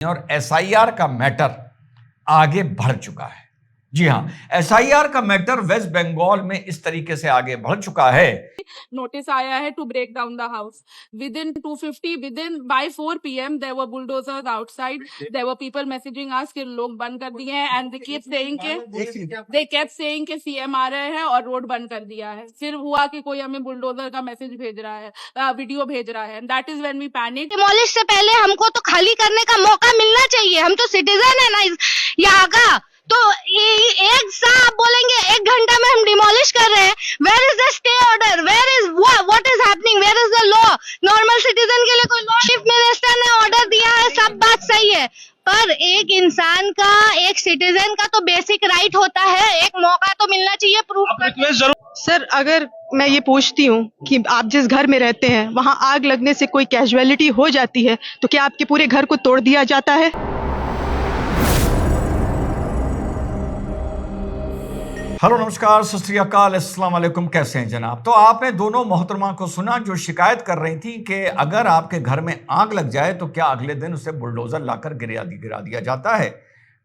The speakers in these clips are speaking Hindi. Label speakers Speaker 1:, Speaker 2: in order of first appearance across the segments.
Speaker 1: और एसआईआर का मैटर आगे बढ़ चुका है। जी हां, एसआईआर का मैटर वेस्ट बंगाल में इस तरीके से आगे बढ़ चुका है।
Speaker 2: नोटिस आया है to break down the house within 250 within by 4 PM there were bulldozers outside there were people messaging us कि लोग बंद कर दिए हैं एंड दे केप्ट सेइंग कि सीएम आ रहे हैं और रोड बंद कर दिया है। फिर हुआ कि कोई हमें बुलडोजर का मैसेज भेज रहा है, वीडियो भेज रहा है, that is when we panic.
Speaker 3: Demolish से पहले हमको तो खाली करने का मौका मिलना चाहिए, हम तो सिटीजन है ना यहाँ का। तो एक सा आप बोलेंगे 1 घंटा में हम डिमोलिश कर रहे हैं। Where is the stay order, where is what is happening, where is the law? Normal citizen के लिए कोई लॉ? चीफ मिनिस्टर ने ऑर्डर दिया है, सब बात सही है, पर एक इंसान का, एक सिटीजन का तो बेसिक राइट होता है, एक मौका तो मिलना चाहिए प्रूफ।
Speaker 4: सर, अगर मैं ये पूछती हूँ कि आप जिस घर में रहते हैं वहाँ आग लगने से कोई कैजुअलिटी हो जाती है तो क्या आपके पूरे घर को तोड़ दिया जाता है?
Speaker 1: हेलो, नमस्कार, सत श्री अकाल, अस्सलाम वालेकुम। कैसे हैं जनाब? तो आपने दोनों मोहतरमा को सुना जो शिकायत कर रही थी कि अगर आपके घर में आग लग जाए तो क्या अगले दिन उसे बुलडोजर लाकर गिरा दिया जाता है।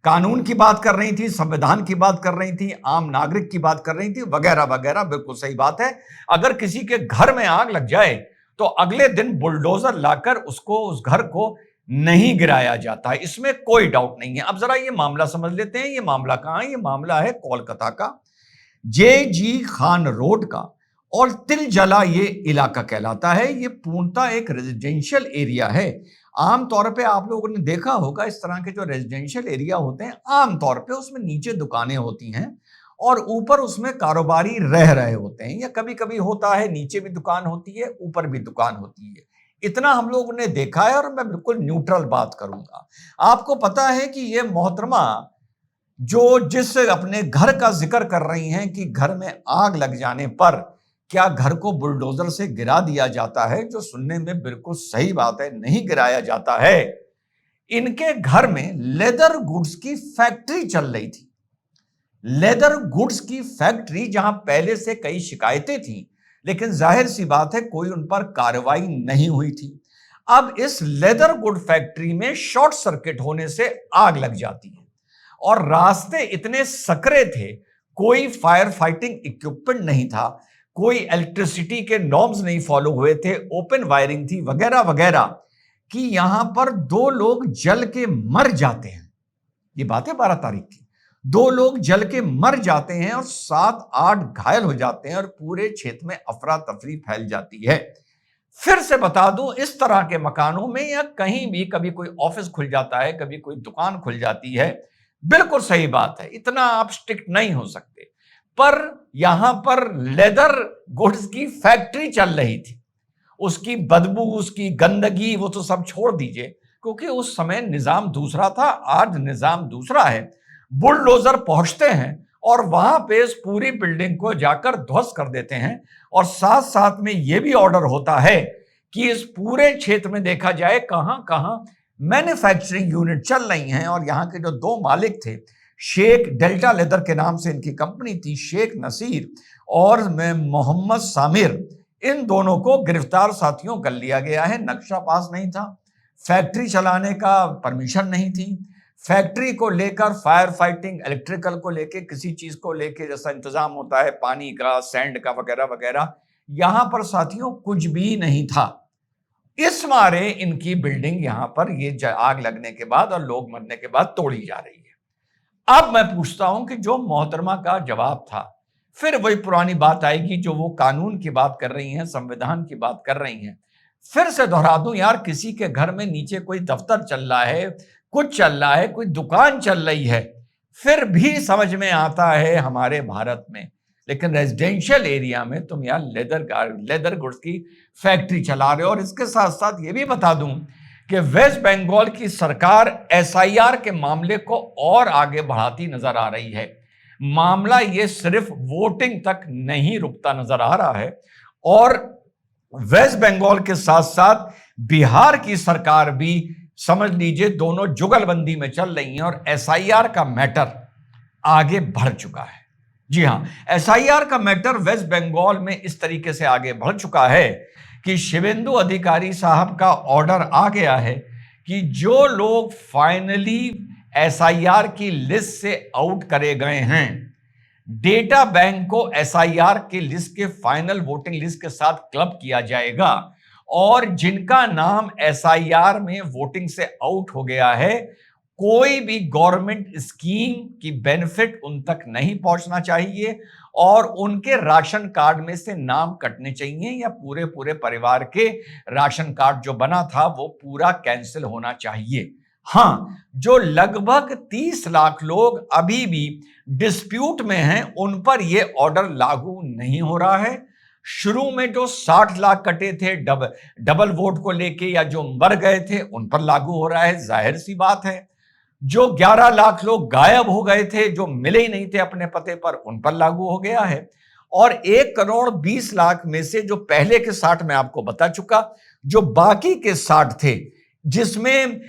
Speaker 1: कानून की बात कर रही थी, संविधान की बात कर रही थी, आम नागरिक की बात कर रही थी, वगैरह वगैरह। बिल्कुल सही बात है। अगर किसी के घर में आग लग जाए तो अगले दिन बुलडोजर लाकर उस घर को नहीं गिराया जाता है, इसमें कोई डाउट नहीं है। अब जरा ये मामला समझ लेते हैं। ये मामला कहां है? ये मामला है कोलकाता का, जे.जी. खान रोड का, और तिलजला ये इलाका कहलाता है। ये पूर्णतः एक रेजिडेंशियल एरिया है। आमतौर पे आप लोगों ने देखा होगा इस तरह के जो रेजिडेंशियल एरिया होते हैं, आमतौर पे उसमें नीचे दुकानें होती हैं और ऊपर उसमें कारोबारी रह रहे होते हैं, या कभी कभी होता है नीचे भी दुकान होती है, ऊपर भी दुकान होती है। इतना हम लोगों ने देखा है और मैं बिल्कुल न्यूट्रल बात करूंगा। आपको पता है कि ये मोहतरमा जो जिस अपने घर का जिक्र कर रही हैं कि घर में आग लग जाने पर क्या घर को बुलडोजर से गिरा दिया जाता है, जो सुनने में बिल्कुल सही बात है, नहीं गिराया जाता है। इनके घर में लेदर गुड्स की फैक्ट्री चल रही थी। लेदर गुड्स की फैक्ट्री, जहां पहले से कई शिकायतें थी, लेकिन जाहिर सी बात है कोई उन पर कार्रवाई नहीं हुई थी। अब इस लेदर गुड फैक्ट्री में शॉर्ट सर्किट होने से आग लग जाती है और रास्ते इतने सकरे थे, कोई फायर फाइटिंग इक्विपमेंट नहीं था, कोई इलेक्ट्रिसिटी के नॉर्म्स नहीं फॉलो हुए थे, ओपन वायरिंग थी, वगैरह वगैरह, कि यहां पर 2 लोग जल के मर जाते हैं। ये बात है 12 तारीख की। 2 लोग जल के मर जाते हैं और 7-8 घायल हो जाते हैं और पूरे क्षेत्र में अफरा तफरी फैल जाती है। फिर से बता दूं, इस तरह के मकानों में या कहीं भी कभी कोई ऑफिस खुल जाता है, कभी कोई दुकान खुल जाती है, बिल्कुल सही बात है, इतना आप स्ट्रिक्ट नहीं हो सकते। पर यहां पर लेदर गुड्स की फैक्ट्री चल रही थी, उसकी बदबू, उसकी गंदगी, वो तो सब छोड़ दीजिए, क्योंकि उस समय निजाम दूसरा था, आज निजाम दूसरा है। बुलडोजर पहुंचते हैं और वहां पे इस पूरी बिल्डिंग को जाकर ध्वस्त कर देते हैं, और साथ साथ में यह भी ऑर्डर होता है कि इस पूरे क्षेत्र में देखा जाए कहां कहां मैन्युफैक्चरिंग यूनिट चल रही हैं। और यहां के जो 2 मालिक थे, शेख डेल्टा लेदर के नाम से इनकी कंपनी थी, शेख नसीर और मोहम्मद सामिर, इन दोनों को गिरफ्तार साथियों कर लिया गया है। नक्शा पास नहीं था, फैक्ट्री चलाने का परमिशन नहीं थी, फैक्ट्री को लेकर फायर फाइटिंग, इलेक्ट्रिकल को लेकर, किसी चीज को लेकर जैसा इंतजाम होता है पानी का, सैंड का, वगैरह वगैरह, यहां पर साथियों कुछ भी नहीं था। इस मारे इनकी बिल्डिंग यहां पर ये आग लगने के बाद और लोग मरने के बाद तोड़ी जा रही है। अब मैं पूछता हूं कि जो मोहतरमा का जवाब था, फिर वही पुरानी बात आएगी जो वो कानून की बात कर रही हैं, संविधान की बात कर रही हैं। फिर से दोहरा दूं यार, किसी के घर में नीचे कोई दफ्तर चल रहा है, कुछ चल रहा है, कोई दुकान चल रही है, फिर भी समझ में आता है हमारे भारत में। लेकिन रेजिडेंशियल एरिया में तुम यार लेदर गुड्स की फैक्ट्री चला रहे हो। और इसके साथ साथ ये भी बता दूं कि वेस्ट बंगाल की सरकार एसआईआर के मामले को और आगे बढ़ाती नजर आ रही है। मामला ये सिर्फ वोटिंग तक नहीं रुकता नजर आ रहा है, और वेस्ट बंगाल के साथ साथ बिहार की सरकार भी, समझ लीजिए, दोनों जुगलबंदी में चल रही हैं और एसआईआर का मैटर आगे बढ़ चुका है। जी हां, एसआईआर का मैटर वेस्ट बंगाल में इस तरीके से आगे बढ़ चुका है कि शिवेंदु अधिकारी साहब का ऑर्डर आ गया है कि जो लोग फाइनली एसआईआर की लिस्ट से आउट करे गए हैं, डेटा बैंक को एसआईआर की लिस्ट के फाइनल वोटिंग लिस्ट के साथ क्लब किया जाएगा और जिनका नाम एसआईआर में वोटिंग से आउट हो गया है, कोई भी गवर्नमेंट स्कीम की बेनिफिट उन तक नहीं पहुंचना चाहिए और उनके राशन कार्ड में से नाम कटने चाहिए या पूरे पूरे परिवार के राशन कार्ड जो बना था वो पूरा कैंसिल होना चाहिए। हां, जो लगभग 30 लाख लोग अभी भी डिस्प्यूट में हैं, उन पर यह ऑर्डर लागू नहीं हो रहा है। शुरू में जो 60 लाख कटे थे डबल वोट को लेके या जो मर गए थे, उन पर लागू हो रहा है, जाहिर सी बात है। जो 11 लाख लोग गायब हो गए थे, जो मिले ही नहीं थे अपने पते पर, उन पर लागू हो गया है। और 1,20,00,000 में से जो पहले के 60 मैं आपको बता चुका, जो बाकी के 60 थे, जिसमें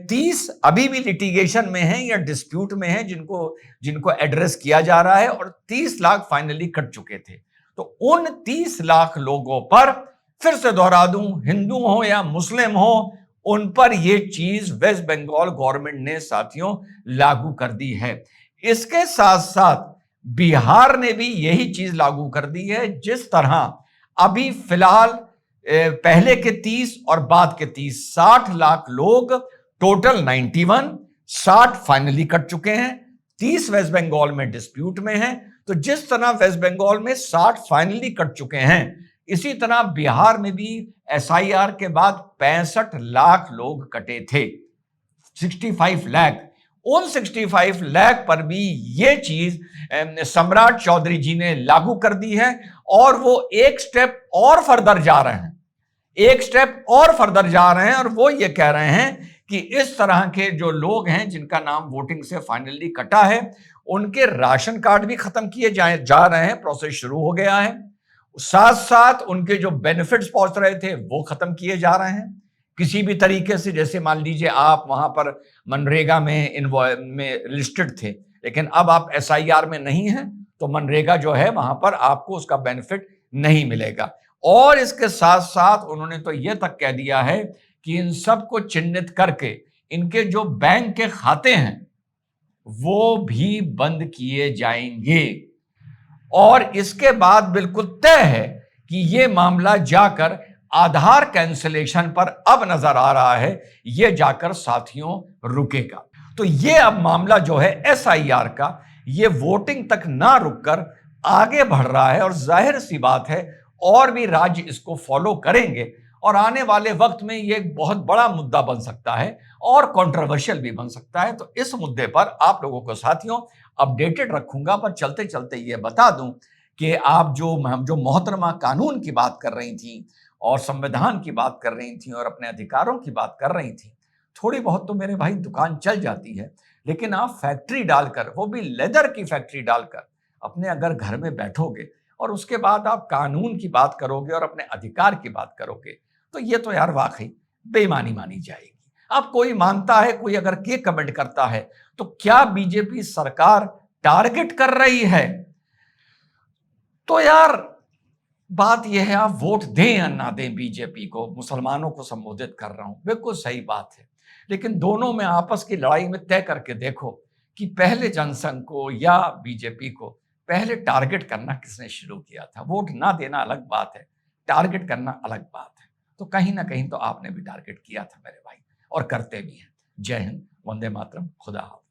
Speaker 1: 30 अभी भी लिटिगेशन में हैं या डिस्प्यूट में हैं, जिनको एड्रेस किया जा रहा है, और 30 लाख फाइनली कट चुके थे। तो उन 30 लाख लोगों पर फिर से दोहरा दूं, हिंदू हो या मुस्लिम हो, उन पर यह चीज वेस्ट बंगाल गवर्नमेंट ने साथियों लागू कर दी है। इसके साथ साथ बिहार ने भी यही चीज लागू कर दी है। जिस तरह अभी फिलहाल पहले के 30 और बाद के 30 60 लाख लोग टोटल 91, 60 फाइनली कट चुके हैं, 30 वेस्ट बंगाल में डिस्प्यूट में हैं। तो जिस तरह वेस्ट बंगाल में 60 फाइनली कट चुके हैं, इसी तरह बिहार में भी एसआईआर के बाद 65 लाख लोग कटे थे, 65 लाख। उन 65 लाख पर भी ये चीज सम्राट चौधरी जी ने लागू कर दी है और वो एक स्टेप और फर्दर जा रहे हैं, एक स्टेप और फर्दर जा रहे हैं और वो ये कह रहे हैं कि इस तरह के जो लोग हैं जिनका नाम वोटिंग से फाइनली कटा है, उनके राशन कार्ड भी खत्म किए जा रहे हैं, प्रोसेस शुरू हो गया है। साथ साथ उनके जो बेनिफिट्स पहुंच रहे थे वो खत्म किए जा रहे हैं किसी भी तरीके से। जैसे मान लीजिए आप वहां पर मनरेगा में लिस्टेड थे, लेकिन अब आप एसआईआर में नहीं हैं, तो मनरेगा जो है वहां पर आपको उसका बेनिफिट नहीं मिलेगा। और इसके साथ साथ उन्होंने तो यह तक कह दिया है कि इन सबको चिन्हित करके इनके जो बैंक के खाते हैं वो भी बंद किए जाएंगे। और इसके बाद बिल्कुल तय है कि यह मामला जाकर आधार कैंसिलेशन पर अब नजर आ रहा है, यह जाकर साथियों रुकेगा। तो यह अब मामला जो है एसआईआर का, यह वोटिंग तक ना रुककर आगे बढ़ रहा है और जाहिर सी बात है और भी राज्य इसको फॉलो करेंगे और आने वाले वक्त में यह एक बहुत बड़ा मुद्दा बन सकता है और कंट्रोवर्शियल भी बन सकता है। तो इस मुद्दे पर आप लोगों को साथियों अपडेटेड रखूंगा। पर चलते चलते ये बता दूं कि आप जो मोहतरमा कानून की बात कर रही थी और संविधान की बात कर रही थी और अपने अधिकारों की बात कर रही थी, थोड़ी बहुत तो मेरे भाई दुकान चल जाती है, लेकिन आप फैक्ट्री डालकर, वो भी लेदर की फैक्ट्री डालकर, अपने अगर घर में बैठोगे और उसके बाद आप कानून की बात करोगे और अपने अधिकार की बात करोगे, तो ये तो यार वाकई बेईमानी मानी जाएगी। अब कोई मानता है, कोई अगर ये कमेंट करता है, तो क्या बीजेपी सरकार टारगेट कर रही है? तो यार बात यह है, आप वोट दें या ना दें बीजेपी को, मुसलमानों को संबोधित कर रहा हूं, बिल्कुल सही बात है, लेकिन दोनों में आपस की लड़ाई में तय करके देखो कि पहले जनसंघ को या बीजेपी को पहले टारगेट करना किसने शुरू किया था। वोट ना देना अलग बात है, टारगेट करना अलग बात है। तो कहीं ना कहीं तो आपने भी टारगेट किया था मेरे भाई, और करते भी हैं। जय हिंद, वंदे मातरम, खुदा हाफिज।